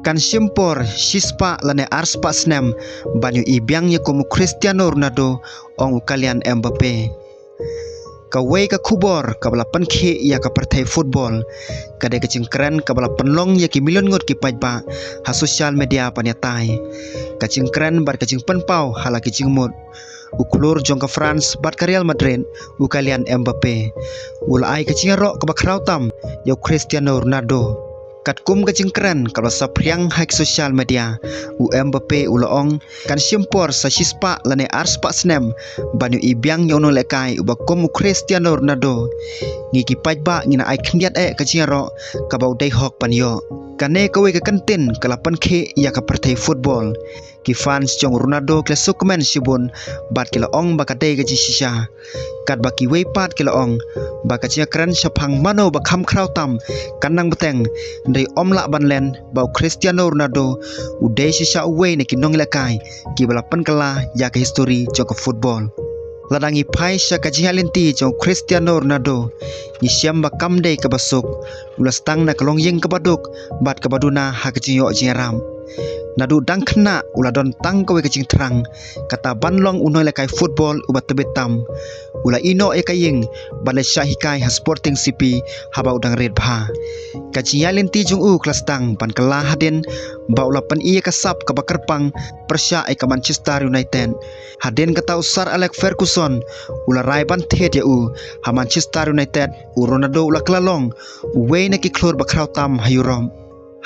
kan simpor sispa lane arspa snem banyu ibiang ye komu Cristiano Ronaldo ong kalian Mbappe. Kawai ka kubor kabala pankhi ya ka partai football kade kacing keren kabala penlong ya ki million ngot ki pajba ha social media panyatai kacing keren bar kacing penpau hala kacing mut ukulur jong ka France bat ka Real Madrid u kalian Mbappe ulai kacing ro ka bakrau tam ya Cristiano Ronaldo kat kum kacing keren kabala sapriang hack social media u Mbappe ulaong kan simpor sa sispa lane arspa snem banyu ibiang yono lekai uba kum Cristiano Ronaldo ngiki pajba ngina ai khniat kacing ro kabau dei hok panyo kane kawe ka kantin kalapan khe ya ka partai football ki fans jong Ronaldo kle sukmen sibun bat kila ong bakate ga jisisha kat baki wei pat kila ong bakachia kran saphang mano bakham krau tam kanang beteng ndei omla banlen bau Cristiano Ronaldo udai sisa uwe ne kinong lekai ki balapan kala ya ka history jong football ladangi pai sya kajihalenti jong Cristiano Ronaldo ni siam bakam dei ka basuk ulas tang na kalong yeng ka baduk bat ka baduna ha ka jiyo jiram nadu dang khna uladon tang kawe kacing terang kata banlong unoy lekai football ubat tebetam ula ino ekaying balai syahikai ha Sporting CP haba udang red bha kajialin ti jung u kelas tang pan kala haden ba ula pan iya kasap ka bakarpang persya ka Manchester United haden kata usar Alex Ferguson ula rai ban thet ya u ha Manchester United u Ronaldo ula klalong uwe na ki klor bakrau tam hayurom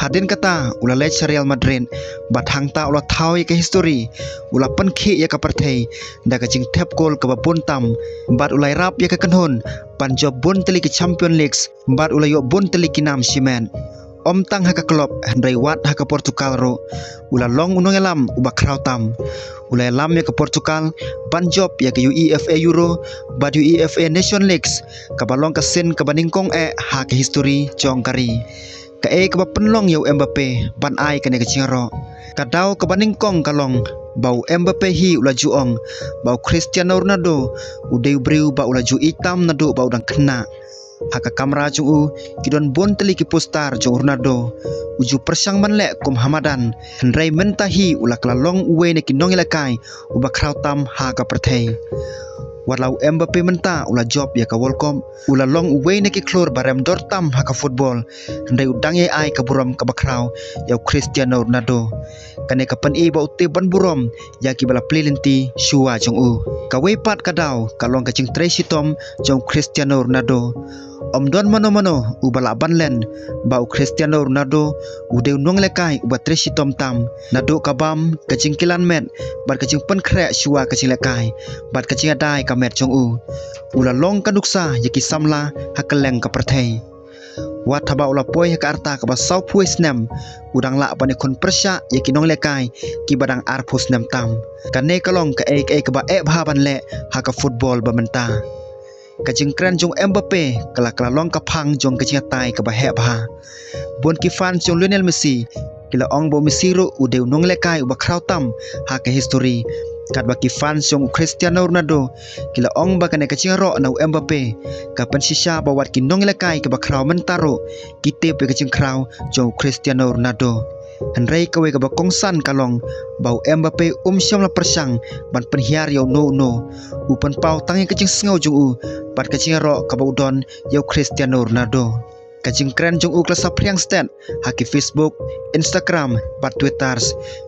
haden kata ula lech Real Madrid bat hangta ula thawi ke history ula pankhi ya ka parthai da ka jing thep gol ka bun tam bat ulai rap ya ka kanhon pan job bun teli ke Champion Leagues bat ula yo bun teli ki nam simen om tang ha ka club handrai wat ha ka Portugal ro ula long unong elam uba krau tam ula elam ya ka Portugal ban job ya ka UEFA Euro bat UEFA Nation Leagues ka balong ka sin ka baningkong ha ka history jong kari ka ka penlong yau Mbappe ban ai ka ne ka chingro kadau ka baningkong kalong bau Mbappe hi ula juong bau Cristiano Ronaldo udeu breu ba ula ju itam nado bau dang khna haka kamera ju kidon bon teli ki postar jo Ronaldo uju persang manle kum hamadan hendrai mentahi ula klalong uwe ne kinong ilakai uba krautam ha ka perthei walau Mbappe menta ula job ya ka World Cup ula long uwe ne ki klor barem dortam ha ka football hendai udang ye ai ka buram ka bakrau ya Cristiano Ronaldo kane ka pan ba utte ban buram ya ki bala plelenti shua jong u ka wei pat ka daw ka long ka ching Tracy Tom jong Cristiano Ronaldo om don mano ubala banlen bau Cristiano Ronaldo udeu nong lekai uba Tracy Tom tam nado kabam kacing kilan met bat kacing pen kre shua kacing lekai bat kacing adai ka met jong u ula long kaduksa yaki samla hakeleng ka perthei wat haba ula poi ka arta ka ba South West nem udang la bani kon persya yaki nong lekai ki badang arpus nem tam kane kalong ka ka ba bha ban le ha ka football ba menta kacing kran jong Mbappe kala long ka phang jong kacing tai ka ba bha bon ki fan jong Lionel Messi kila ong bo Messi ro udeu nong lekai uba krau tam ha ka history kat baki fans jong Cristiano Ronaldo kila ong ba kane kacing ro na Mbappe ka pensisya bawat ki nong lekai ka ba krau mentaro kite pe kacing krau jong Cristiano Ronaldo hendrai kawe ka ba kongsan kalong bau Mbappe syam la persang ban penhiar yo no upan pau tangi kacing sengau jong u bat kacing ro ka ba udon yo Cristiano Ronaldo kacing keren jong u klasa priang stat haki Facebook Instagram bat Twitter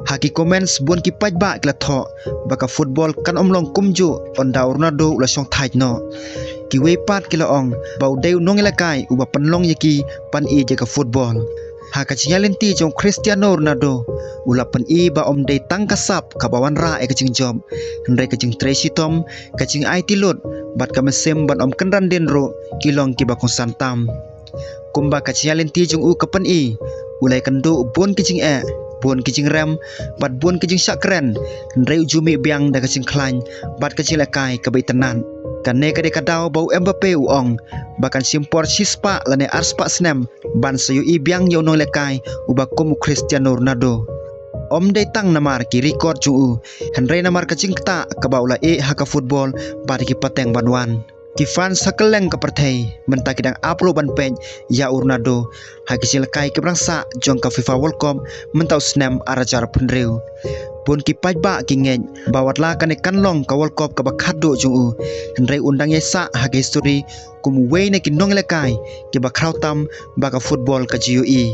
haki comments bon ki pajba kla tho baka football kan omlong kumju on da Ronaldo ula song thai no ki we pat kila ong bau deu nong lekai uba penlong yaki pan je ka football haka chingalenti jong Cristiano Ronaldo ula pen ba om dei tang kasap ka bawan ra kacing job hendai kacing Tracy Tom kacing IT lot bat ka mesem ban om kenran den ro kilong ki bakong santam kumba kachingalenti jong u ka pen ulai kendo bon kicing bon kicing rem bat bon kicing sakren hendai ujumi biang da kacing klan bat kacing lekai ka baitenan kane kade kadau bau Mbappe uong bahkan simpor sispa lane arspa snem ban sayu ibiang yo nong lekai ubakum Cristiano Ronaldo om dei tang namar ki record ju henry namar kacing kta ka baula haka football bat ki pateng banwan Kifan sakeleng ke perthai mentak kidang apro ban pen ya Ronaldo hagi silakai ke brangsa jong ka FIFA World Cup mentau snam arajar punreu pun ki pajba ki ngej bawatla kan kanlong ka World Cup ka bakhado jung hendrai undang yesa hagi history kum wei ne ki nong lekai ki bakrautam baka football ka GUE